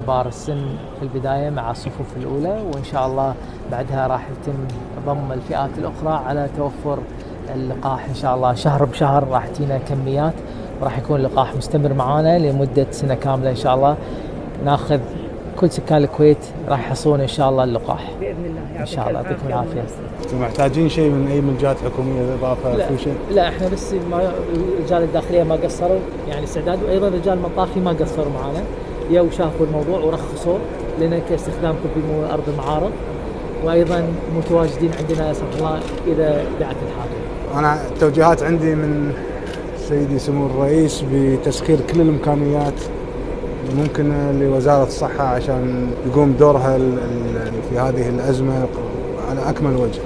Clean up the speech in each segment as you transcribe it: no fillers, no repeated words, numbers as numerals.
كبار السن في البداية مع الصفوف الأولى، وإن شاء الله بعدها راح يتم ضم الفئات الأخرى على توفر اللقاح إن شاء الله. شهر بشهر راح تجينا كميات، وراح يكون اللقاح مستمر معانا لمدة سنة كاملة إن شاء الله. ناخذ كل سكان الكويت راح يحصلون إن شاء الله اللقاح باذن الله. إن شاء الله. يعطيكم العافية. انتم محتاجين شيء من اي من الجهات الحكوميه اضافه في شيء؟ لا احنا بس رجال الداخليه ما قصروا يعني استعداد، وايضا رجال المطافي ما قصروا معنا، يو شافوا الموضوع ورخصوا لنا كاستخدامكم في ارض المعارض، وايضا متواجدين عندنا سبحان الله اذا دعت الحاجه. انا التوجيهات عندي من سيدي سمو الرئيس بتسخير كل الامكانيات ممكنه لوزاره الصحه عشان يقوم دورها في هذه الازمه على اكمل وجه.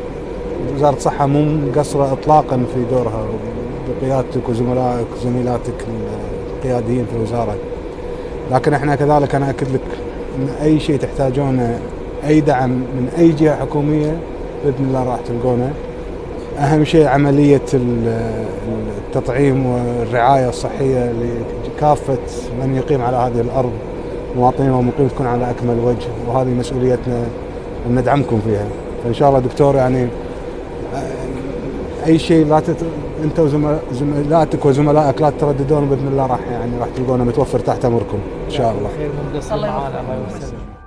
وزاره الصحه مو مقصره اطلاقا في دورها بقيادتك وزملائك وزميلاتك القياديين في الوزاره، لكن احنا كذلك انا اكد لك ان اي شيء تحتاجونه، اي دعم من اي جهه حكوميه باذن الله راح تلقونه. اهم شيء عمليه التطعيم والرعايه الصحيه لكافه من يقيم على هذه الارض، مواطنين ومقيم، تكون على اكمل وجه، وهذه مسؤوليتنا ان ندعمكم فيها. فان شاء الله دكتور يعني اي شيء لا انت وزملاتك وزملائك لا تترددون، باذن الله راح تلقونه متوفر تحت امركم ان شاء الله. خير من قصر معانا. الله يسلمك.